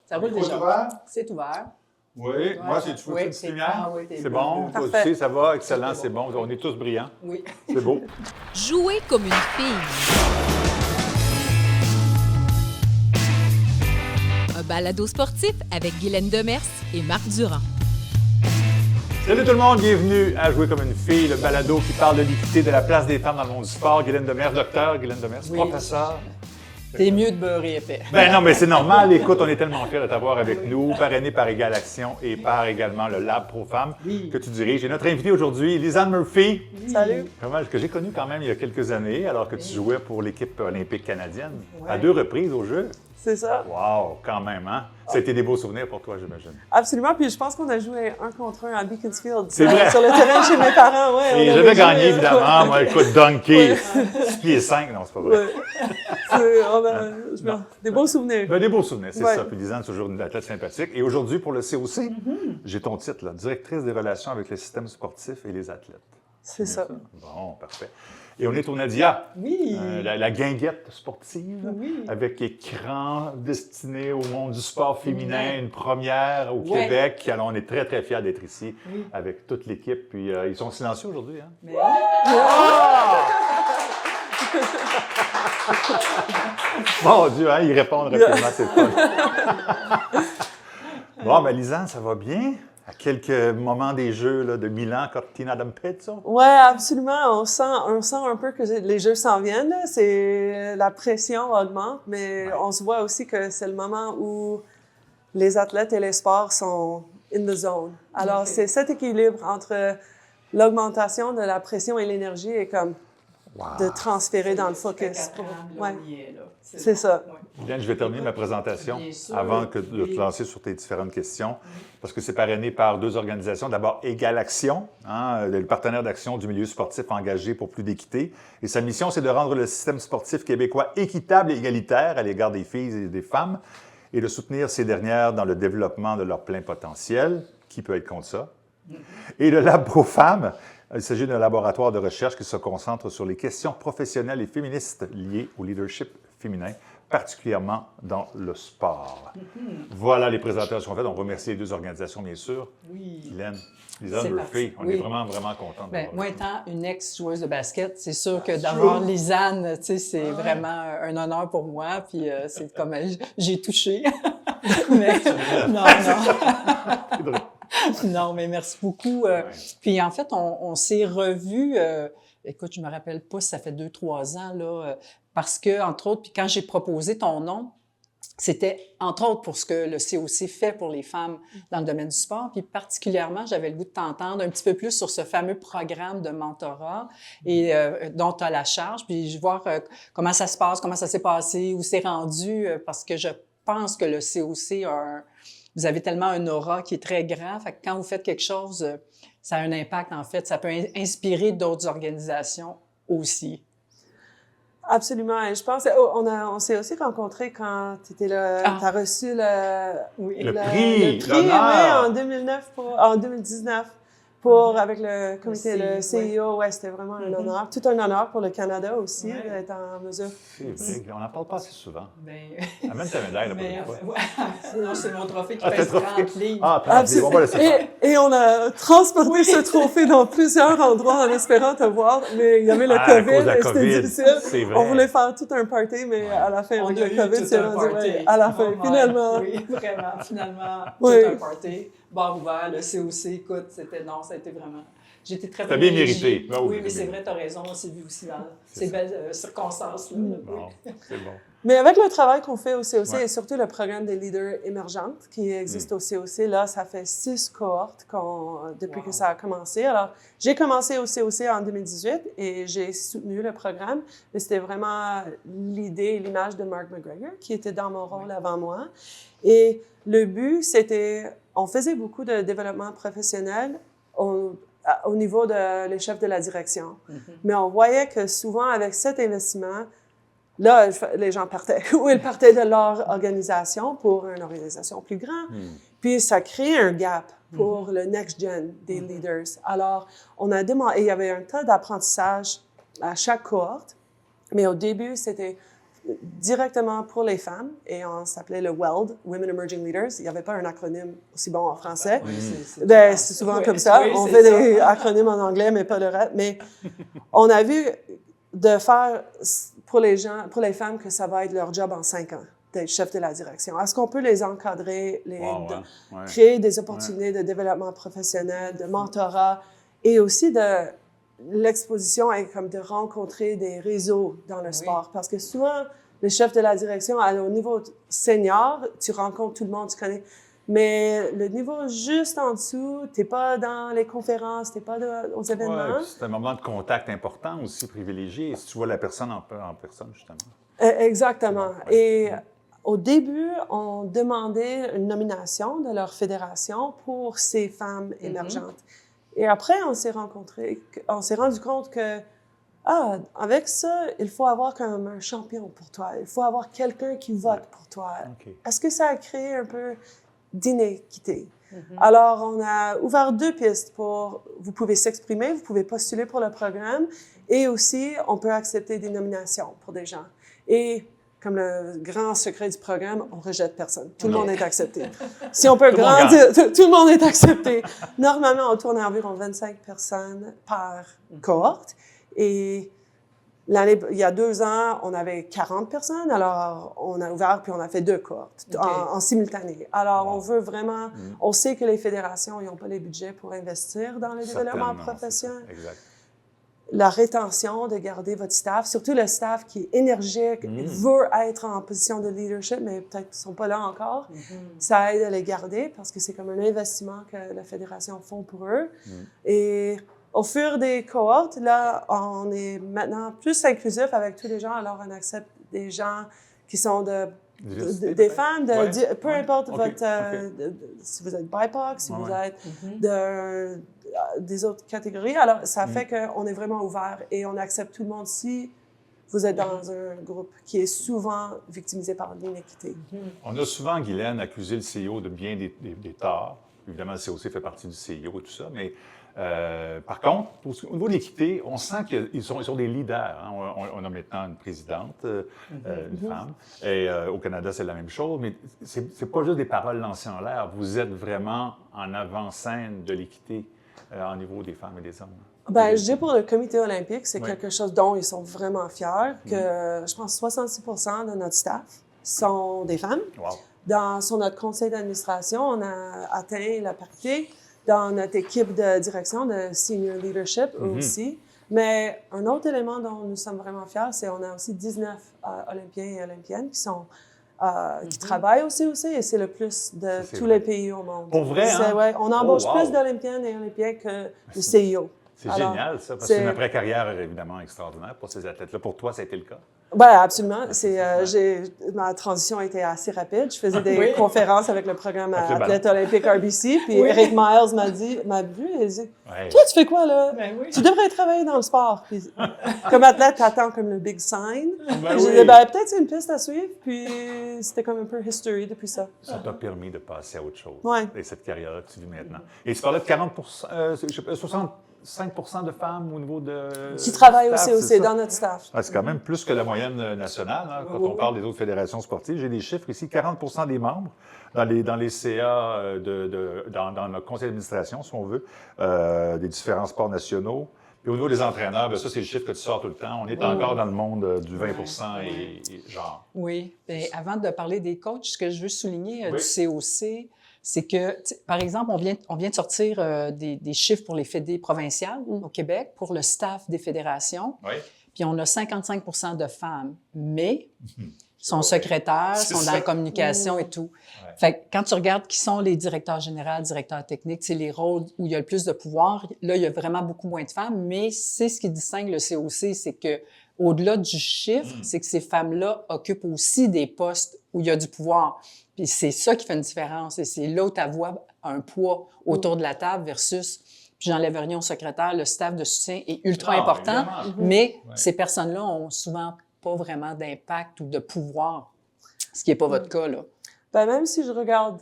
Ça roule déjà. C'est ouvert. Oui, Ouais. moi, c'est toujours une petite lumière. C'est bon, toi Parfait. aussi, ça va, excellent, c'est bon. On est tous brillants. Oui. C'est beau. Jouer comme une fille. Un balado sportif avec Guylaine Demers et Marc Durand. Salut tout le monde, bienvenue à Jouer comme une fille, le balado qui parle de l'équité de la place des femmes dans le monde du sport. Guylaine Demers, docteur, Guylaine Demers, Oui. professeur. T'es mieux de beurrer épais. Ben non, mais c'est normal. Écoute, on est tellement fiers de t'avoir avec nous, parrainé par Égale Action et par également le Lab Pro Femmes que tu diriges. Et notre invitée aujourd'hui, Lisanne Murphy. Salut. Que j'ai connue quand même il y a quelques années, alors que tu jouais pour l'équipe olympique canadienne, à 2 reprises aux Jeux. C'est ça. Wow, quand même, hein? Ça a été des beaux souvenirs pour toi, j'imagine. Absolument. Puis je pense qu'on a joué 1 contre 1 à Beaconsfield. C'est vrai. Sur le terrain chez mes parents, ouais. Et j'avais gagné, évidemment. Moi, écoute, donkey. 6 pieds 5, non, c'est pas vrai. Ouais. Des beaux souvenirs. Ben, des beaux souvenirs, c'est Ouais. ça. Puis Lisanne, c'est toujours une athlète sympathique. Et aujourd'hui, pour le COC, j'ai ton titre, là, directrice des relations avec le système sportif et les athlètes. C'est ça. Bon, parfait. Et on est au Nadia, Oui. la guinguette sportive, Oui. avec écran destiné au monde du sport féminin, une première au Ouais. Québec. Alors, on est très, très fiers d'être ici Oui. avec toute l'équipe. Puis, ils sont silencieux aujourd'hui, hein? Mais... Mon Dieu, hein, ils répondent rapidement, c'est le fun. Bon, ben Lisanne, ça va bien? À quelques moments des Jeux là, de Milan, Cortina d'Ampezzo? Ouais, absolument. On sent un peu que les Jeux s'en viennent. Là. La pression augmente, mais on se voit aussi que c'est le moment où les athlètes et les sports sont in the zone. Alors, c'est cet équilibre entre l'augmentation de la pression et l'énergie et comme de transférer dans le focus. Ouais. C'est ça. Lisanne, je vais terminer ma présentation Bien sûr. avant de te lancer sur tes différentes questions, parce que c'est parrainé par 2 organisations. D'abord, Égale Action, hein, le partenaire d'action du milieu sportif engagé pour plus d'équité. Et sa mission, c'est de rendre le système sportif québécois équitable et égalitaire à l'égard des filles et des femmes et de soutenir ces dernières dans le développement de leur plein potentiel. Qui peut être contre ça? Et le Lab Pro Femmes, il s'agit d'un laboratoire de recherche qui se concentre sur les questions professionnelles et féministes liées au leadership féminin, particulièrement dans le sport. Voilà les présentations faites. On remercie les 2 organisations, bien sûr. Oui. Lisanne C'est Murphy, parti. on Oui. est vraiment, vraiment contents. Ben, moi étant une ex-joueuse de basket, c'est sûr que d'avoir Lisanne, tu sais, c'est vraiment un honneur pour moi. Puis c'est comme j'ai touché. Mais non. Non, mais merci beaucoup. Puis en fait, on s'est revus. Écoute, je me rappelle pas si ça fait 2-3 ans là, parce que entre autres, puis quand j'ai proposé ton nom. C'était, entre autres, pour ce que le COC fait pour les femmes dans le domaine du sport. Puis particulièrement, j'avais le goût de t'entendre un petit peu plus sur ce fameux programme de mentorat et dont tu as la charge. Puis je vais voir comment ça se passe, comment ça s'est passé, où c'est rendu, parce que je pense que le COC vous avez tellement un aura qui est très grand. Fait que quand vous faites quelque chose, ça a un impact, en fait. Ça peut inspirer d'autres organisations aussi. Absolument. Et je pense on s'est aussi rencontrés quand tu étais là, tu as reçu Le prix, oui, l'honneur. en 2019 avec le comité, le CIO. Ouais, c'était vraiment un honneur. Tout un honneur pour le Canada aussi d'être en mesure. C'est vrai, on n'en parle pas assez souvent. Ben, Amène ta médaille, là, pour une fois. non, c'est mon trophée qui Ah, pèse t'as 30 livres. Ah, 30 livres, on va laisser faire. Et on a transporté ce trophée dans plusieurs endroits en espérant te voir, mais il y avait le À cause de COVID la et c'était COVID, difficile. c'est vrai. On voulait faire tout un party, mais à la fin, On avec a le eu COVID, tout c'est un rendu party. à la fin. Oh my, Finalement. Oui, vraiment, finalement, Oui. tout un party. Bar ouvert, le COC, écoute, ça a été vraiment... J'ai été très T'as bien privilégiée. mérité. Ah oui, Oui, mais c'est bien. vrai, tu as raison, on s'est vu aussi dans C'est ces ça. belles circonstances-là. Bon, c'est bon. Mais avec le travail qu'on fait au COC Ouais. et surtout le programme des leaders émergentes qui existe au COC, là, ça fait 6 cohortes depuis que ça a commencé. Alors, j'ai commencé au COC en 2018 et j'ai soutenu le programme, mais c'était vraiment l'idée et l'image de Mark McGregor qui était dans mon rôle avant moi. Et le but, c'était, on faisait beaucoup de développement professionnel au niveau les chefs de la direction. Mais on voyait que souvent, avec cet investissement, là, les gens partaient, ou ils partaient de leur organisation pour une organisation plus grande. Puis ça crée un gap pour le next gen des leaders. Alors, on a demandé, il y avait un tas d'apprentissage à chaque cohorte, mais au début, c'était directement pour les femmes et on s'appelait le WELD, Women Emerging Leaders. Il n'y avait pas un acronyme aussi bon en français. Oui, C'est souvent comme ça. Oui, on c'est fait ça. des acronymes en anglais, mais pas le reste. Mais on a vu de faire pour les femmes que ça va être leur job en 5 ans, d'être chef de la direction. Est-ce qu'on peut les encadrer, créer des opportunités de développement professionnel, de mentorat et aussi de l'exposition est comme de rencontrer des réseaux dans le sport. Parce que souvent, le chef de la direction, au niveau senior, tu rencontres tout le monde, tu connais. Mais le niveau juste en dessous, t'es pas dans les conférences, t'es pas aux événements. Ouais, c'est un moment de contact important aussi, privilégié, si tu vois la personne en personne, justement. Exactement. Ouais. Et au début, on demandait une nomination de leur fédération pour ces femmes émergentes. Et après, on s'est rendu compte que, avec ça, il faut avoir comme un champion pour toi. Il faut avoir quelqu'un qui vote pour toi. Okay. Est-ce que ça a créé un peu d'inéquité? Alors, on a ouvert 2 pistes pour, vous pouvez s'exprimer, vous pouvez postuler pour le programme et aussi, on peut accepter des nominations pour des gens. Et comme le grand secret du programme, on rejette personne. Tout le monde est accepté. Si on peut grandir, tout le monde est accepté. Normalement, on tourne à environ 25 personnes par cohorte. Et il y a 2 ans, on avait 40 personnes. Alors, on a ouvert puis on a fait 2 cohortes en simultané. Alors, on veut vraiment... On sait que les fédérations, ils n'ont pas les budgets pour investir dans le développement professionnel. Exact. La rétention, de garder votre staff, surtout le staff qui est énergique, veut être en position de leadership, mais peut-être qu'ils ne sont pas là encore. Ça aide à les garder parce que c'est comme un investissement que la fédération font pour eux. Et au fur des cohortes, là, on est maintenant plus inclusif avec tous les gens. Alors, on accepte des gens qui sont des femmes, peu importe si vous êtes BIPOC, si vous êtes des autres catégories. Alors, ça fait qu'on est vraiment ouvert et on accepte tout le monde si vous êtes dans un groupe qui est souvent victimisé par l'inéquité. On a souvent, Guylaine, accusé le CIO de bien des torts. Évidemment, le COC fait partie du CIO et tout ça, mais par contre, au niveau de l'équité, on sent qu'ils sont des leaders. Hein. On a maintenant une présidente, une femme, et au Canada, c'est la même chose, mais c'est pas juste des paroles lancées en l'air. Vous êtes vraiment en avant-scène de l'équité au niveau des femmes et des hommes. Ben, je dis pour le comité olympique, c'est quelque chose dont ils sont vraiment fiers, que je pense 66% de notre staff sont des femmes. Wow. Sur notre conseil d'administration, on a atteint la parité. Dans notre équipe de direction de senior leadership aussi. Mais un autre élément dont nous sommes vraiment fiers, c'est qu'on a aussi 19 Olympiens et Olympiennes qui sont qui travaillent au COC et c'est le plus de tous les pays au monde. Pour vrai, hein? Ouais, on embauche plus d'Olympiennes et Olympiens que le CIO. C'est génial, ça, parce que c'est une après-carrière évidemment extraordinaire pour ces athlètes-là. Pour toi, ça a été le cas? Oui, absolument. Ma transition a été assez rapide. Je faisais des conférences avec le programme Athlète olympique RBC, puis Eric Miles m'a vu et il dit « Toi, tu fais quoi, là? Tu devrais travailler dans le sport. » Puis, comme athlète, t'attends comme le big sign. J'ai dit « Peut-être c'est une piste à suivre. » Puis c'était comme un peu history depuis ça. Ça t'a permis de passer à autre chose. Ouais. Et cette carrière-là que tu vis maintenant. Et tu parlais de 65% de femmes au niveau de... Qui travaillent aussi dans notre staff. C'est quand même plus que la moyenne nationale, hein, quand on parle des autres fédérations sportives. J'ai des chiffres ici, 40% des membres dans les CA, dans notre conseil d'administration, si on veut, des différents sports nationaux. Puis au niveau des entraîneurs, bien, ça, c'est le chiffre que tu sors tout le temps. On est encore dans le monde du 20% et genre. Oui. Bien, avant de parler des coachs, ce que je veux souligner du COC, c'est que, par exemple, on vient de sortir des chiffres pour les fédés provinciales au Québec, pour le staff des fédérations. Oui. Puis on a 55% de femmes, mais sont secrétaires, sont dans la communication et tout. Ouais. Fait que quand tu regardes qui sont les directeurs généraux, directeurs techniques, c'est les rôles où il y a le plus de pouvoir, là, il y a vraiment beaucoup moins de femmes, mais c'est ce qui distingue le COC, c'est que au-delà du chiffre, c'est que ces femmes-là occupent aussi des postes où il y a du pouvoir. Puis c'est ça qui fait une différence. Et c'est là où ta voix a un poids autour de la table versus, puis j'enlève rien au secrétaire, le staff de soutien est ultra important, mais ces personnes-là ont souvent pas vraiment d'impact ou de pouvoir, ce qui n'est pas votre cas, là. Ben, même si je regarde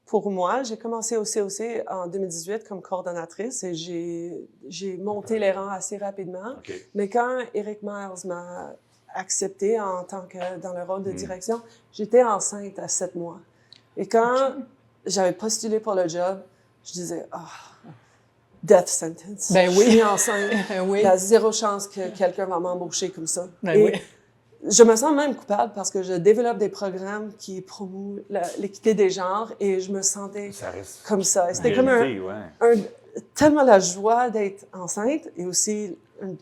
pour moi, j'ai commencé au COC en 2018 comme coordonnatrice et j'ai monté les rangs assez rapidement. Okay. Mais quand Eric Miles m'a accepté en tant que dans le rôle de direction. J'étais enceinte à 7 mois. Et quand j'avais postulé pour le job, je disais, death sentence. Ben oui. Je suis enceinte. Oui. Il y a zéro chance que quelqu'un va m'embaucher comme ça. Ben Et oui. je me sens même coupable parce que je développe des programmes qui promouvent l'équité des genres et je me sentais Ça reste comme ça. Et une c'était comme réalité, ouais. tellement la joie d'être enceinte et aussi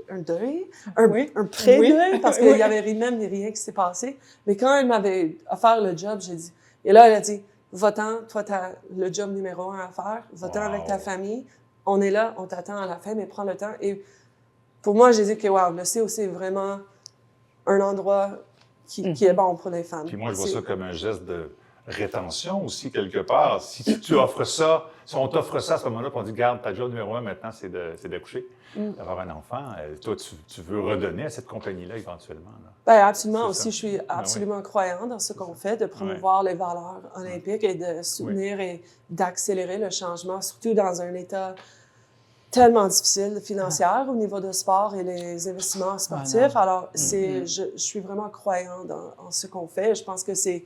un deuil, Oui. un pré-deuil, Oui. parce qu'il y avait même rien qui s'est passé. Mais quand elle m'avait offert le job, j'ai dit, et là, elle a dit, va-t'en, toi, t'as le job numéro 1 à faire, va-t'en avec ta famille, on est là, on t'attend à la fin, mais prends le temps. Et pour moi, j'ai dit que, wow, le COC est vraiment un endroit qui est bon pour les femmes. Puis moi, je vois ça comme un geste de rétention aussi, quelque part. Si tu offres ça, si on t'offre ça à ce moment-là, puis on dit, garde, ta job numéro 1 maintenant, c'est d'accoucher, d'avoir un enfant. Toi, tu veux redonner à cette compagnie-là éventuellement. Là. Ben, absolument. C'est Aussi, ça. je suis absolument oui. croyante dans ce qu'on fait, de promouvoir les valeurs olympiques et de soutenir et d'accélérer le changement, surtout dans un état tellement difficile financier au niveau de sport et les investissements sportifs. Alors, je suis vraiment croyante en ce qu'on fait. Je pense que c'est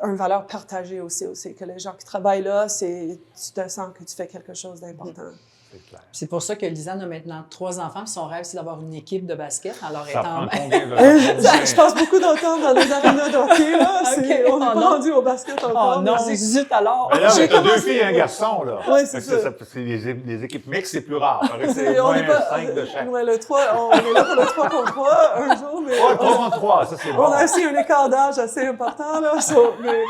une valeur partagée aussi, que les gens qui travaillent là, tu te sens que tu fais quelque chose d'important. C'est clair. C'est pour ça que Lisanne a maintenant 3 enfants, puis son rêve, c'est d'avoir une équipe de basket. Alors, Ça étant... prend combien, là? Je passe beaucoup de temps dans les arénas de hockey, là. Ok. On n'est pas rendu au basket encore. Oh non, mais zut alors! Mais là, J'ai t'as 2 commencé- filles et un garçon, là. Ouais, c'est Fait que ça. les équipes mixtes, c'est plus rare. Paraît que c'est on moins n'est pas, 5 de chaque. ouais, le 3, on est là pour le 3 contre 3 un jour, mais 3 ça, c'est bon. on a aussi un écart d'âge assez important, là. Mais,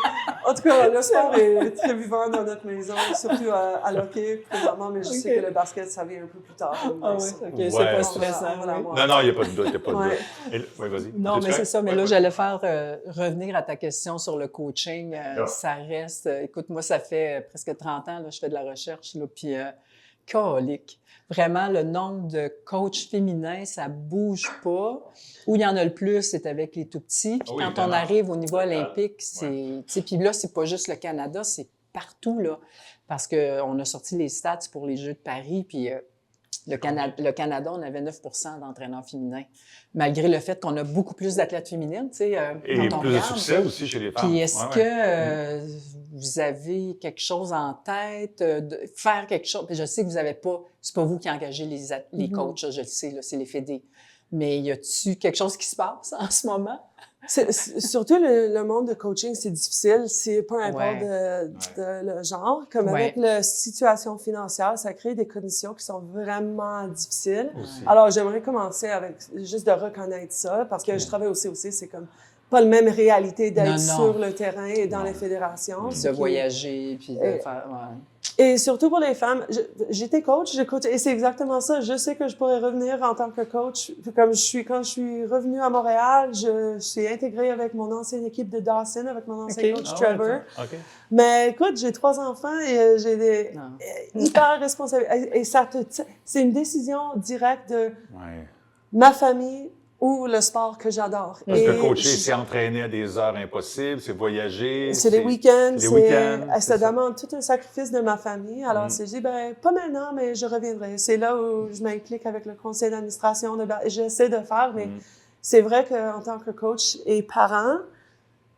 en tout cas, le sport est très vivant dans notre maison, surtout à l'hockey, présentement, mais je sais que le basket, ça vient un peu plus tard. Ah oui, OK, c'est Ouais, pas c'est stressant. Voilà, oui. voilà. Non, il n'y a pas de doute, il n'y a pas de Ouais. doute. Oui, vas-y. Non, Es-tu mais c'est correct? ça. Mais Ouais, là, ouais. j'allais faire revenir à ta question sur le coaching. Ça reste... écoute, moi, ça fait presque 30 ans, là, je fais de la recherche, là, puis colique. Vraiment, le nombre de coachs féminins, ça bouge pas. Où il y en a le plus, c'est avec les tout-petits. Puis Oui, quand on évidemment. arrive au niveau olympique, c'est... tu sais, puis là, c'est pas juste le Canada, c'est partout, là. Parce qu'on a sorti les stats pour les Jeux de Paris, puis... Le Canada, on avait 9 d'entraîneurs féminins, malgré le fait qu'on a beaucoup plus d'athlètes féminines, tu sais, Et quand on plus de regarde. succès aussi chez les femmes. Puis est-ce Ouais, que vous avez quelque chose en tête, de faire quelque chose? Puis je sais que vous n'avez pas, c'est pas vous qui engagez les coachs, je le sais, là, c'est les fédés. Mais y a-tu quelque chose qui se passe en ce moment? Surtout le monde de coaching, c'est difficile. C'est peu importe de le genre. Comme avec la situation financière, ça crée des conditions qui sont vraiment difficiles. Aussi. Alors, j'aimerais commencer avec juste de reconnaître ça, parce que je travaille au COC, c'est comme pas la même réalité Non, d'être non. sur le terrain et dans les fédérations. De voyager, puis de faire... Ouais. Et surtout pour les femmes, j'étais coach, j'ai coaché, et c'est exactement ça. Je sais que je pourrais revenir en tant que coach. Comme quand je suis revenue à Montréal, je suis intégrée avec mon ancienne équipe de Dawson, avec mon ancien coach Trevor. OK. Mais écoute, j'ai 3 enfants et j'ai des hyper responsables. Et c'est une décision directe de ma famille ou le sport que j'adore. Parce que coacher, c'est entraîner à des heures impossibles, c'est voyager. C'est des week-ends, c'est ça demande tout un sacrifice de ma famille. Alors, j'ai dit, ben, pas maintenant, mais je reviendrai. C'est là où je m'implique avec le conseil d'administration. J'essaie de faire, mais c'est vrai qu'en tant que coach et parent,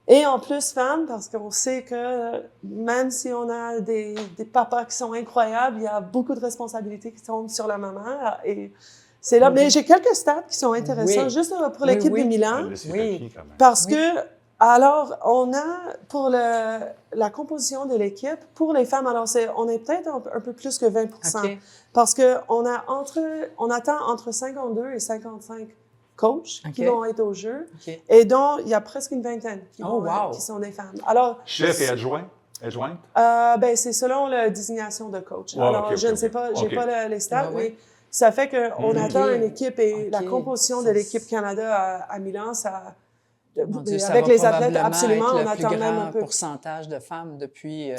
et en plus femme, parce qu'on sait que même si on a des papas qui sont incroyables, il y a beaucoup de responsabilités qui tombent sur la maman. Et c'est là. Mais j'ai quelques stats qui sont intéressants, juste pour l'équipe de Milan. Parce que, alors, on a pour la composition de l'équipe, pour les femmes, alors on est peut-être un peu plus que 20 parce que on attend entre 52 et 55 coachs qui vont être au jeu, et dont il y a presque une vingtaine qui sont des femmes. Alors, chef et adjointe? Ben, c'est selon la désignation de coach. Ouais, alors, je ne sais pas, j'ai pas les stats, mais ça fait qu'on attend une équipe et la composition de l'équipe Canada à Milan, ça... Dieu, avec les athlètes, probablement absolument, être on le attend plus même grand un peu. pourcentage de femmes depuis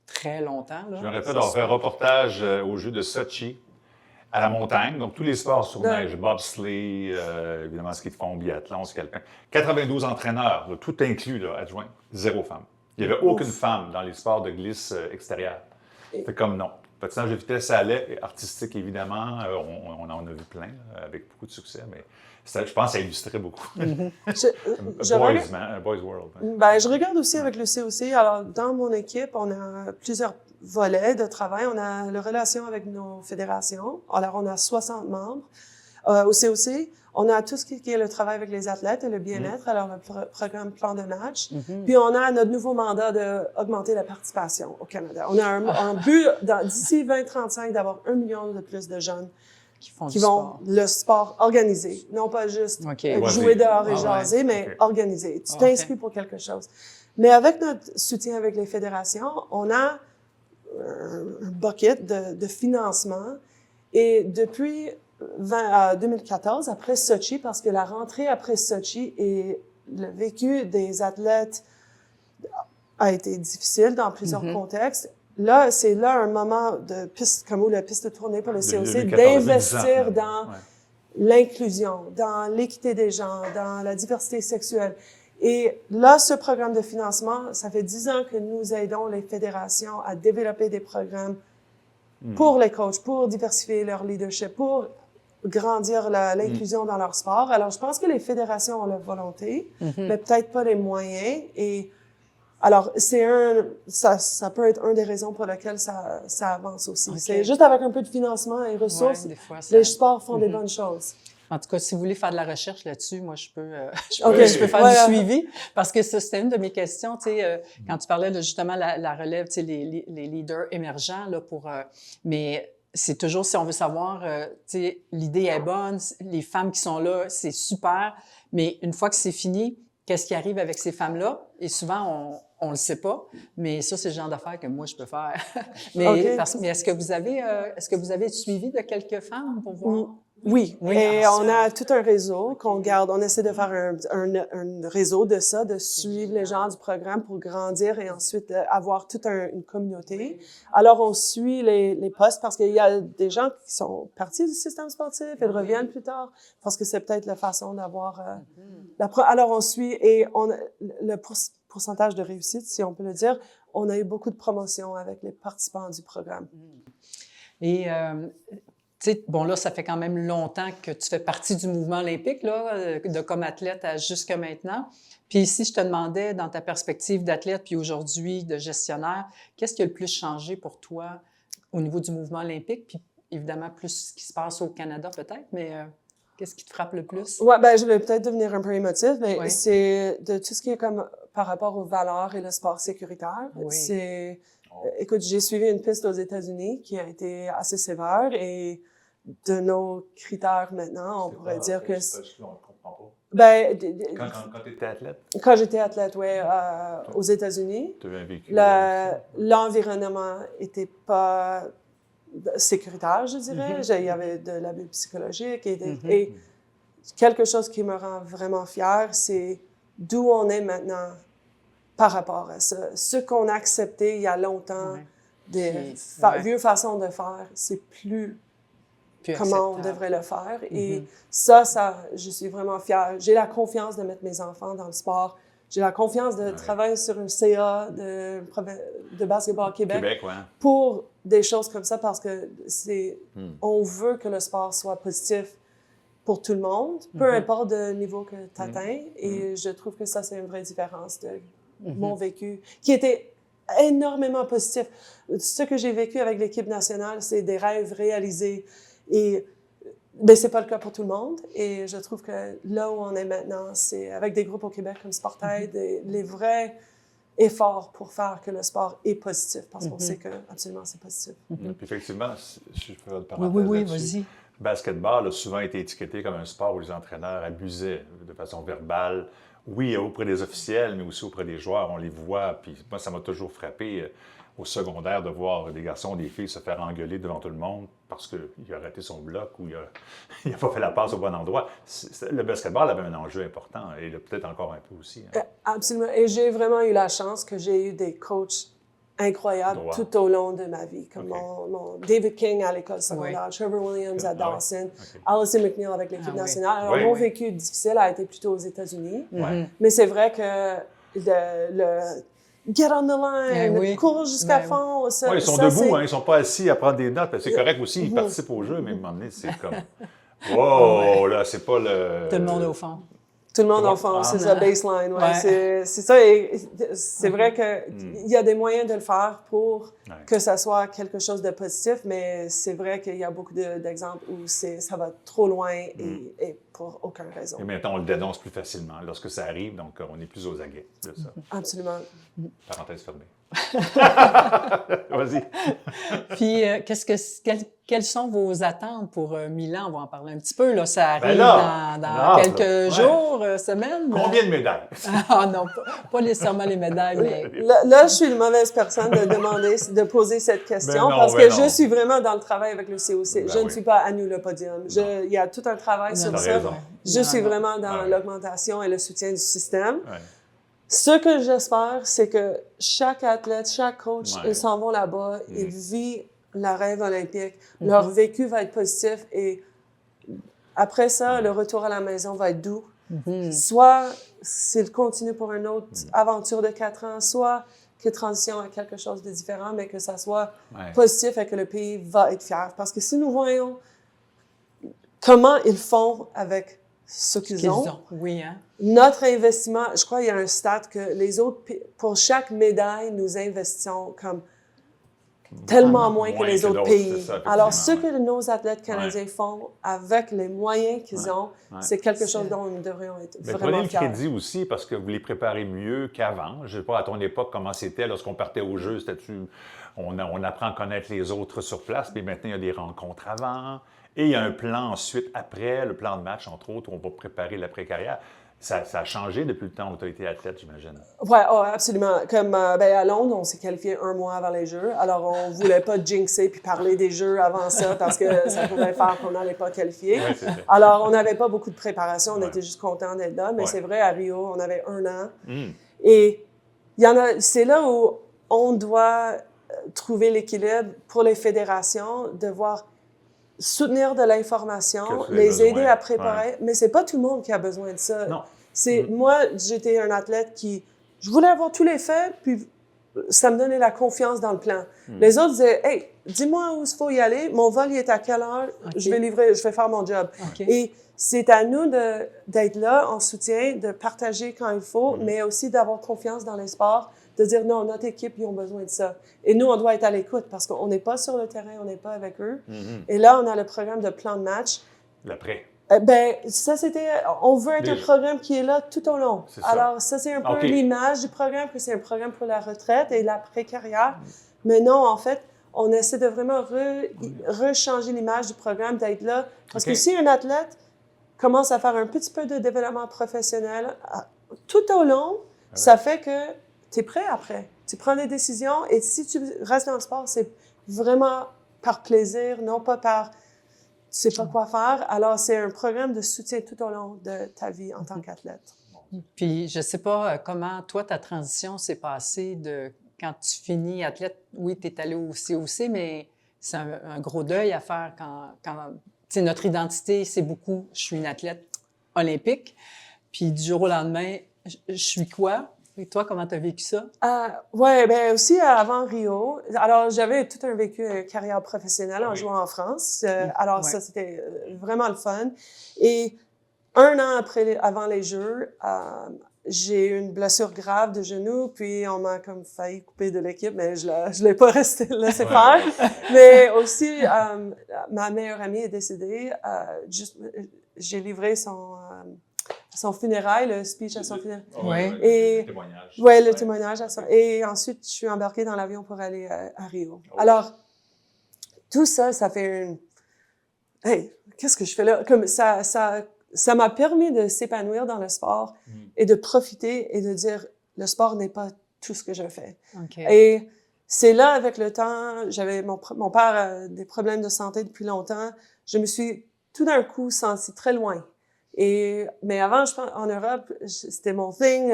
très longtemps. Là. Je me rappelle d'avoir fait un reportage au jeu de Sochi, à la montagne, donc tous les sports sur neige, bobsleigh, évidemment ski de fond, biathlon, ski alpin. 92 entraîneurs, là, tout inclus, là, adjoints, 0 femme. Il n'y avait aucune femme dans les sports de glisse extérieure. Fait comme non. patinage de vitesse, ça allait. Et artistique, évidemment, on en a vu plein, là, avec beaucoup de succès, mais je pense que ça illustrait beaucoup. Boys World. Hein. Ben, je regarde aussi avec le COC. Alors, dans mon équipe, on a plusieurs volets de travail. On a la relation avec nos fédérations. Alors, on a 60 membres. Au COC, on a tout ce qui est le travail avec les athlètes et le bien-être, alors le programme plan de match. Puis on a notre nouveau mandat d'augmenter la participation au Canada. On a un but d'ici 2035 d'avoir 1 million de plus de jeunes qui vont le sport organisé, non pas juste jouer dehors et jaser, mais organisé. Tu t'inscris pour quelque chose. Mais avec notre soutien avec les fédérations, on a un bucket de financement et depuis 2014, après Sochi, parce que la rentrée après Sochi et le vécu des athlètes a été difficile dans plusieurs contextes. Là, c'est là un moment de piste, comme où la piste de tournée pour le COC, d'investir dans l'inclusion, dans l'équité des genres, dans la diversité sexuelle. Et là, ce programme de financement, ça fait 10 ans que nous aidons les fédérations à développer des programmes pour les coachs, pour diversifier leur leadership, pour grandir l'inclusion dans leur sport. Alors, je pense que les fédérations ont la volonté, mais peut-être pas les moyens. Et alors, ça peut être une des raisons pour lesquelles ça avance aussi. C'est juste avec un peu de financement et ressources, les sports font des bonnes choses. En tout cas, si vous voulez faire de la recherche là-dessus, moi, je peux faire du suivi. Parce que ça, c'était une de mes questions, tu sais, quand tu parlais de justement la relève, tu sais, les leaders émergents, là, mais c'est toujours, si on veut savoir, tu sais, l'idée est bonne, les femmes qui sont là, c'est super, mais une fois que c'est fini, qu'est-ce qui arrive avec ces femmes-là? Et souvent, on le sait pas, mais ça, c'est le genre d'affaires que moi, je peux faire. Mais est-ce que vous avez suivi de quelques femmes pour voir? Oui. Et on a tout un réseau qu'on garde. On essaie de faire un réseau de ça, de suivre les gens du programme pour grandir et ensuite avoir toute une communauté. Alors, on suit les postes parce qu'il y a des gens qui sont partis du système sportif, ils reviennent plus tard parce que c'est peut-être la façon d'avoir... Alors, on suit et le pourcentage de réussite, si on peut le dire, on a eu beaucoup de promotions avec les participants du programme. Et... tu sais, bon, là, ça fait quand même longtemps que tu fais partie du mouvement olympique, là, de comme athlète jusqu'à maintenant. Puis si je te demandais, dans ta perspective d'athlète, puis aujourd'hui de gestionnaire, qu'est-ce qui a le plus changé pour toi au niveau du mouvement olympique? Puis évidemment, plus ce qui se passe au Canada peut-être, mais qu'est-ce qui te frappe le plus? Ouais, ben je vais peut-être devenir un peu émotive, mais c'est de tout ce qui est comme par rapport aux valeurs et le sport sécuritaire. C'est... Écoute, j'ai suivi une piste aux États-Unis qui a été assez sévère et de nos critères maintenant, on pourrait dire que... Ben, quand tu étais athlète? Quand j'étais athlète, oui, aux États-Unis. Tu avais un vécu. L'environnement était pas sécuritaire, je dirais. Il y avait de l'abus psychologique et quelque chose qui me rend vraiment fière, c'est d'où on est maintenant par rapport à ça. Ce qu'on a accepté il y a longtemps, des vieux façons de faire, c'est plus comment on devrait le faire. Et ça, je suis vraiment fière. J'ai la confiance de mettre mes enfants dans le sport. J'ai la confiance de travailler sur un CA de basketball Québec pour des choses comme ça parce que on veut que le sport soit positif pour tout le monde, peu importe le niveau que tu atteins. Et je trouve que ça, c'est une vraie différence de mon vécu, qui était énormément positif. Ce que j'ai vécu avec l'équipe nationale, c'est des rêves réalisés. Et ben, c'est pas le cas pour tout le monde. Et je trouve que là où on est maintenant, c'est avec des groupes au Québec comme Sportaid, les vrais efforts pour faire que le sport est positif, parce qu'on sait que absolument c'est positif. Puis effectivement, si je peux faire une parenthèse oui, là-dessus, vas-y. Le basketball a souvent été étiqueté comme un sport où les entraîneurs abusaient de façon verbale. Oui, auprès des officiels, mais aussi auprès des joueurs, on les voit. Puis moi, ça m'a toujours frappé au secondaire de voir des garçons et des filles se faire engueuler devant tout le monde parce qu'il a raté son bloc ou il n'a pas fait la passe au bon endroit. Le basketball avait un enjeu important et peut-être encore un peu aussi. Hein. Absolument. Et j'ai vraiment eu la chance que j'ai eu des coachs incroyables tout au long de ma vie, comme mon David King à l'école secondaire, Trevor Williams à Dawson, Alison McNeil avec l'équipe nationale. Alors, mon vécu difficile a été plutôt aux États-Unis, mais c'est vrai que get on the line, Ben oui. cours jusqu'à Ben fond. Oui, ils sont debout, hein, ils ne sont pas assis à prendre des notes. C'est correct aussi, ils participent au jeu, mais à un moment donné, c'est comme... Wow, là, c'est pas le... Tout le monde au fond. Tout le monde Tout le en fond, monde- c'est Ah. ça, baseline. Ouais. Ouais. C'est ça. Et c'est vrai qu'il y a des moyens de le faire pour que ça soit quelque chose de positif, mais c'est vrai qu'il y a beaucoup d'exemples où ça va trop loin et pour aucune raison. Et maintenant, on le dénonce plus facilement lorsque ça arrive, donc on est plus aux aguets de ça. Absolument. Parenthèse fermée. Vas-y. Puis, quelles sont vos attentes pour Milan? On va en parler un petit peu. Là, ça arrive là, dans quelques jours, semaines. Combien de médailles? Ah non, pas nécessairement les médailles, mais... Là, je suis une mauvaise personne de poser cette question Ben non, parce ben que non. je suis vraiment dans le travail avec le COC. Ben je ne oui. suis pas à nous le podium. Il y a tout un travail sur T'as ça. raison. Je suis Non. vraiment dans Ah ouais. l'augmentation et le soutien du système. Ouais. Ce que j'espère, c'est que chaque athlète, chaque coach, Ouais. ils s'en vont là-bas, ils vivent la rêve olympique, leur vécu va être positif et après ça, le retour à la maison va être doux. Soit s'il continue pour une autre aventure de 4 ans, soit qu'il transition à quelque chose de différent, mais que ça soit positif et que le pays va être fier. Parce que si nous voyons comment ils font avec ce qu'ils ont, Oui, hein? notre investissement, je crois qu'il y a un stat que les autres, pour chaque médaille, nous investissons comme tellement moins que les autres d'autres, pays. c'est ça, Alors, ce effectivement, que nos athlètes canadiens font avec les moyens qu'ils ont, c'est quelque chose dont nous devrions être Mais vraiment prenez le fiers. crédit aussi parce que vous les préparez mieux qu'avant. Je ne sais pas à ton époque comment c'était lorsqu'on partait au jeu. On apprend à connaître les autres sur place, puis maintenant il y a des rencontres avant. Et il y a un plan ensuite après, le plan de match, entre autres, où on va préparer l'après-carrière. Ça a changé depuis le temps où tu as été athlète, j'imagine. Oui, absolument. Comme à Londres, on s'est qualifié 1 mois avant les Jeux. Alors, on ne voulait pas jinxer puis parler des Jeux avant ça parce que ça pouvait faire qu'on n'allait pas qualifier. Ouais, c'est vrai. Alors, on n'avait pas beaucoup de préparation. On Ouais. était juste contents d'être là. Mais Ouais. c'est vrai, à Rio, on avait 1 an. Mm. Et c'est là où on doit trouver l'équilibre pour les fédérations, devoir soutenir de l'information, Que tu aies les besoin. aider à préparer. Mais c'est pas tout le monde qui a besoin de ça. Non. Moi, j'étais un athlète je voulais avoir tous les faits, puis ça me donnait la confiance dans le plan. Les autres disaient, hey, dis-moi où il faut y aller, mon vol il est à quelle heure, je vais faire mon job. Et c'est à nous d'être là en soutien, de partager quand il faut, mais aussi d'avoir confiance dans les sports, de dire non, notre équipe, ils ont besoin de ça. Et nous, on doit être à l'écoute parce qu'on n'est pas sur le terrain, on n'est pas avec eux. Et là, on a le programme de plan de match. L'après. Ça, on veut être un programme qui est là tout au long. C'est ça. Alors, ça, c'est un peu OK. l'image du programme, que c'est un programme pour la retraite et l'après-carrière. Mais non, en fait, on essaie de vraiment rechanger l'image du programme, d'être là. Parce OK. que si un athlète commence à faire un petit peu de développement professionnel tout au long, ça fait que tu es prêt après. Tu prends des décisions et si tu restes dans le sport, c'est vraiment par plaisir, non pas par... Tu sais pas quoi faire. Alors, c'est un programme de soutien tout au long de ta vie en tant qu'athlète. Puis, je sais pas comment, toi, ta transition s'est passée de quand tu finis athlète. Oui, tu es allé au COC, mais c'est un gros deuil à faire quand tu sais, notre identité, c'est beaucoup, je suis une athlète olympique. Puis, du jour au lendemain, je suis quoi? Et toi, comment tu as vécu ça? Oui, bien aussi avant Rio. Alors, j'avais tout un vécu carrière professionnelle en jouant en France. Alors, ça, c'était vraiment le fun. Et 1 an avant les Jeux, j'ai eu une blessure grave de genou, puis on m'a comme failli couper de l'équipe, mais je l'ai pas laissé faire. Mais aussi, ma meilleure amie est décédée. J'ai livré son funérail, le speech à son funérail. Le témoignage. Oui, le témoignage. Et ensuite, je suis embarquée dans l'avion pour aller à Rio. Alors, tout ça, ça fait Hey, qu'est-ce que je fais là? Comme ça m'a permis de s'épanouir dans le sport et de profiter et de dire, le sport n'est pas tout ce que je fais. Et c'est là, avec le temps, j'avais mon père a des problèmes de santé depuis longtemps. Je me suis tout d'un coup sentie très loin. Mais avant, je pense, en Europe, c'était mon thing,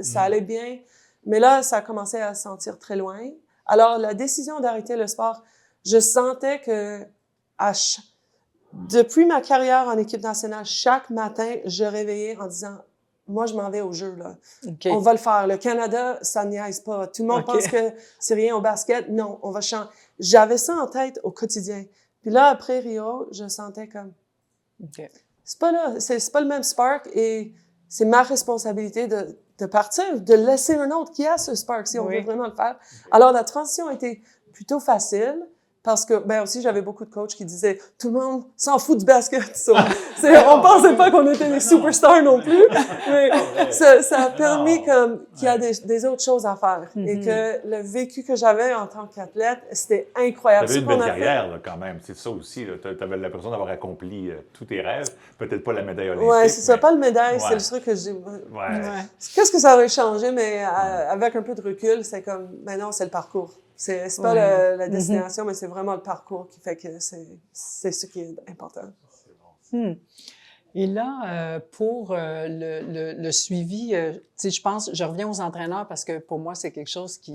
ça allait bien. Mais là, ça a commencé à se sentir très loin. Alors, la décision d'arrêter le sport, je sentais que depuis ma carrière en équipe nationale, chaque matin, je réveillais en disant, moi, je m'en vais au jeu, là. OK. On va le faire. Le Canada, ça niaise pas. Tout le monde OK. pense que c'est rien au basket. Non, on va changer. J'avais ça en tête au quotidien. Puis là, après Rio, je sentais comme, OK. c'est pas là, c'est pas le même spark et c'est ma responsabilité de partir, de laisser un autre qui a ce spark si on Oui. veut vraiment le faire. Alors, la transition a été plutôt facile. Parce que, ben aussi, j'avais beaucoup de coachs qui disaient « Tout le monde s'en fout du basket. » On pensait pas qu'on était des superstars non plus, mais ça a permis comme qu'il y a des autres choses à faire. Et que le vécu que j'avais en tant qu'athlète, c'était incroyable. Tu avais une Ce qu'on belle a fait- carrière, là, quand même. C'est ça aussi. Tu avais l'impression d'avoir accompli tous tes rêves. Peut-être pas la médaille olympique. Ouais, c'est ça. mais- Pas le médaille, c'est Ouais. le truc que j'ai... Ouais. Ouais. Qu'est-ce que ça aurait changé, mais avec un peu de recul, c'est comme, ben non, c'est le parcours. C'est pas Ouais. la destination, mais c'est vraiment le parcours qui fait que c'est ce qui est important. Et là, pour le suivi, tu sais, je pense, je reviens aux entraîneurs parce que pour moi, c'est quelque chose qui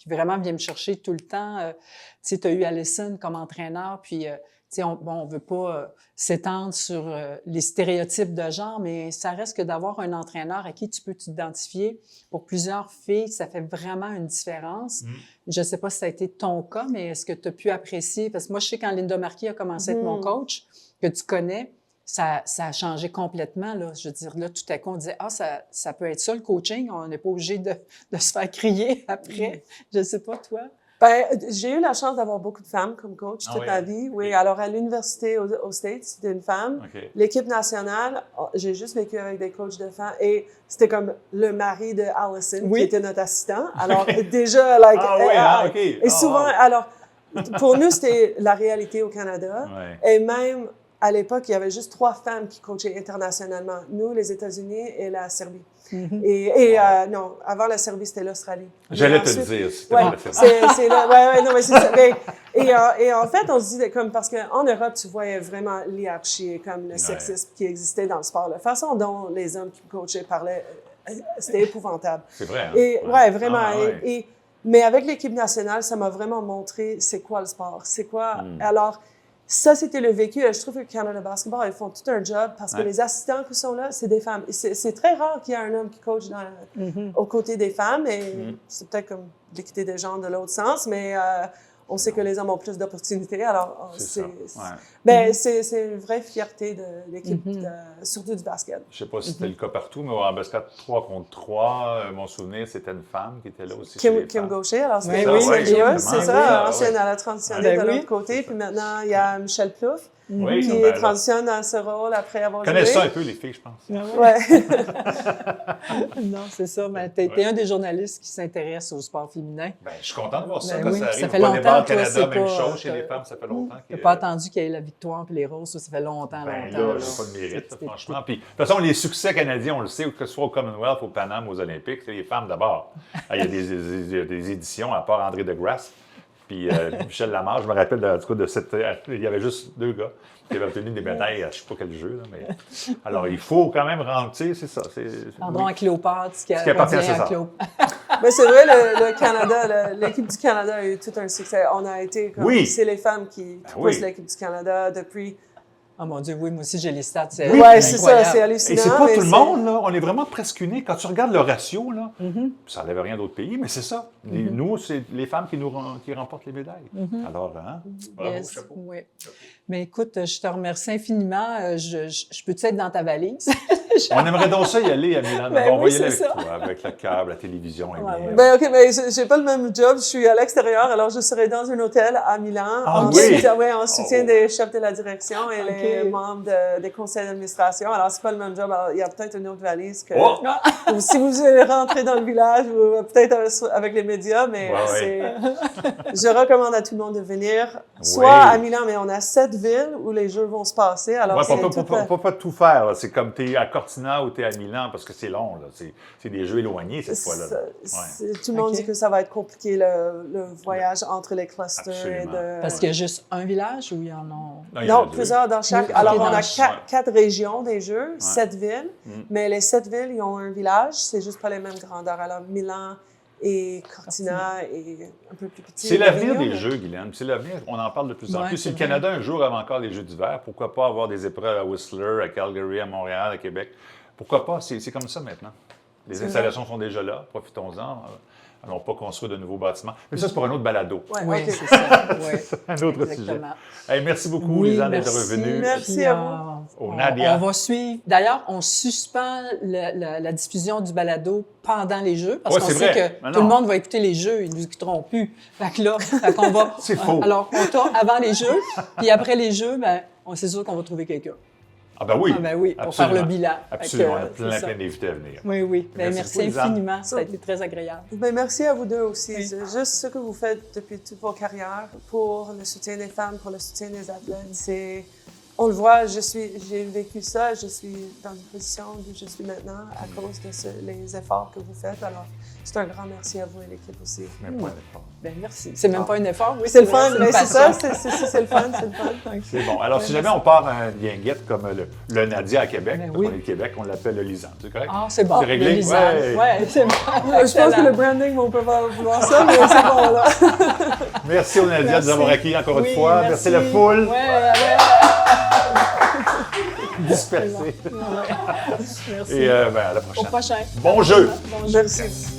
vraiment vient me chercher tout le temps. Tu sais, tu as eu Allison comme entraîneur, puis, tu sais, on veut pas s'étendre sur les stéréotypes de genre, mais ça reste que d'avoir un entraîneur à qui tu peux t'identifier. Pour plusieurs filles, ça fait vraiment une différence. Je sais pas si ça a été ton cas, mais est-ce que tu as pu apprécier? Parce que moi, je sais quand Linda Marquis a commencé à être mon coach, que tu connais, ça a changé complètement, là. Je veux dire, là, tout à coup, on disait, ça peut être ça, le coaching. On n'est pas obligé de se faire crier après. Je sais pas, toi. Ben, j'ai eu la chance d'avoir beaucoup de femmes comme coach toute oui, ma vie. Oui, alors à l'université aux States, c'était une femme. OK. L'équipe nationale, j'ai juste vécu avec des coachs de femmes et c'était comme le mari de Allison Oui. qui était notre assistant. Alors déjà, like, Ah oui, hein, OK. et souvent, alors pour nous c'était la réalité au Canada. Ouais. Et même à l'époque, il y avait juste 3 femmes qui coachaient internationalement. Nous, les États-Unis et la Serbie. Et non, avant la Serbie, c'était l'Australie. J'allais Mais te le ensuite- dire. C'était Ouais, pas la fête. c'est là, ouais, non, mais c'est ça. Mais, et en fait, on se dit, comme, parce qu'en Europe, tu voyais vraiment l'hierarchie, comme le sexisme qui existait dans le sport. La façon dont les hommes qui coachaient parlaient, c'était épouvantable. C'est vrai. Hein? Et, ouais, vraiment. Ah, ouais. Mais avec l'équipe nationale, ça m'a vraiment montré c'est quoi le sport, c'est quoi. Alors, ça, c'était le vécu. Je trouve que Canada Basketball, ils font tout un job parce que les assistants qui sont là, c'est des femmes. Et c'est très rare qu'il y ait un homme qui coach aux côtés des femmes. Et c'est peut-être comme l'équité des genres de l'autre sens, mais on sait que les hommes ont plus d'opportunités. Alors, C'est ça. Ouais. ben, c'est une vraie fierté de l'équipe, surtout du basket. Je ne sais pas si c'était le cas partout, mais en basket 3 contre 3, mon souvenir, c'était une femme qui était là aussi. chez les Kim femmes. Gaucher, alors c'était Oui, une oui, joueuse, c'est exactement. ça, Oui, ancienne oui. à la transitionnée Ben de oui. l'autre côté. Puis maintenant, il y a Michel Plouffe Oui, qui ben là, transitionne dans ce rôle après avoir joué. connaissent ça un peu, les filles, je pense. Ouais. Non, c'est ça. Mais tu es un des journalistes qui s'intéresse au sport féminin. Ben, je suis content de voir ça Ben quand oui, ça arrive. ça fait Au longtemps, Volleyball toi, Canada, c'est même pas, chose chez t'as- les femmes, ça fait longtemps. Tu n'as pas attendu qu'il y ait la victoire puis les roses. Ça fait longtemps, Ben longtemps. là, là. j'ai pas de mérite, là, franchement. Puis, de toute façon, les succès canadiens, on le sait, que ce soit au Commonwealth, au Paname, aux Olympiques, c'est les femmes d'abord. Ah, il y a des éditions, à part André Degrasse, puis Michel Lamarche. Je me rappelle, en tout cas, il y avait juste 2 gars qui avaient obtenu des médailles à je ne sais pas quel jeu. Là, mais... Alors, il faut quand même rendre, tu sais, c'est ça. Pardon, à Cléopâtre, ce qui appartient à appartient à César. Cléopâtre. Mais c'est vrai, le Canada, l'équipe du Canada a eu tout un succès. On a été comme, Oui. c'est les femmes qui Ben poussent oui. l'équipe du Canada depuis. Oh mon Dieu, oui, moi aussi, j'ai les stats. Oui, Ouais, c'est ça, incroyable. c'est Et hallucinant. c'est pas mais tout le c'est- monde, là. On est vraiment presque unis. Quand tu regardes le ratio, là, ça n'enlève rien d'autres pays, mais c'est ça. Nous, c'est les femmes qui remportent les médailles. Alors, hein? Bravo, Yes, chapeau. oui. Mais écoute, je te remercie infiniment. Je peux-tu être dans ta valise? On aimerait donc ça y aller à Milan. Ben On va oui, y aller avec c'est ça. toi, avec le câble, la télévision. et Ouais, bien. ouais. Ben, OK, mais j'ai pas le même job. Je suis à l'extérieur, alors je serai dans un hôtel à Milan. Ah en oui? soutien, ouais, en soutien Oh. des chefs de la direction et les OK. membres des conseils d'administration. Alors, c'est pas le même job. Alors, il y a peut-être une autre valise que. Oh! Ou si vous allez rentrer dans le village, ou peut-être avec les médias, mais Ouais, je recommande à tout le monde de venir, soit Oui. à Milan, mais on a 7 villes où les jeux vont se passer. Alors, Ouais, c'est pas tout faire. là. C'est comme tu es à Cortina ou tu es à Milan parce que c'est long. Là. C'est des jeux éloignés cette fois-là. là. Tout le monde OK. dit que ça va être compliqué, le voyage entre les clusters. Et Absolument. de... Parce qu'il y a juste un village ou il y en a? Non, il y en a Non, deux. plusieurs dans chaque. Oui, Alors, ok, on a dans quatre régions des jeux, 7 villes, mais les 7 villes, ils ont un village, c'est juste pas les mêmes grandeurs. Alors, Milan et Cortina est un peu plus petit. C'est l'avenir Avignon, des mais- jeux, Guylaine. C'est l'avenir. On en parle de plus en Ouais, plus. Si c'est le vrai. Canada, un jour, avait encore les Jeux d'hiver, pourquoi pas avoir des épreuves à Whistler, à Calgary, à Montréal, à Québec? Pourquoi pas? C'est comme ça maintenant. Les installations sont déjà là, profitons-en. Allons pas construire de nouveaux bâtiments. Mais ça, c'est pour un autre balado. Ouais, Oui, OK. c'est ça. Ouais. C'est un autre Exactement. sujet. Hey, merci beaucoup, Oui, Lisanne, d'être merci. revenue. Merci Puis, à vous. Au Nadia. On va suivre. D'ailleurs, on suspend la diffusion du balado pendant les jeux parce Ouais, qu'on c'est sait vrai. que Mais tout non. le monde va écouter les jeux, ils ne nous écouteront plus. Fait que là, on va. C'est faux. Alors, on tourne avant les jeux, puis après les jeux, ben, c'est sûr qu'on va trouver quelqu'un. Ah ben oui. Ah ben oui, pour Absolument. faire le bilan. Absolument. Fait que, Plein, c'est ça. plein d'invités à venir. Oui, oui. Ben, Merci merci beaucoup, Lisanne. infiniment. Ça a été très agréable. Ben, merci à vous deux aussi. Oui. C'est juste ce que vous faites depuis toutes vos carrières pour le soutien des femmes, pour le soutien des athlètes. On le voit, j'ai vécu ça, je suis dans une position où je suis maintenant à cause de les efforts que vous faites. Alors, c'est un grand merci à vous et l'équipe aussi. Même pas un effort. Ben, merci. C'est même pas un effort. Oui, C'est le fun, une mais c'est ça, passion. c'est le fun, c'est le fun. C'est bon. Alors, si jamais on part un guinguette comme le Nadia à Québec, Ben parce oui. qu'on est de Québec, on l'appelle le Lisanne. C'est correct? Ah, c'est bon. C'est réglé? Le Lisanne. Ouais. Ouais, c'est bon. Je pense que le branding, on peut pas vouloir ça, mais c'est bon, là. Merci au Nadia de nous avoir acquis encore une Oui, fois. Merci la foule. Ouais. Dispersée. Merci. Et ben, à la Au prochaine. prochain. Bon jeu! Bon jeu. Merci.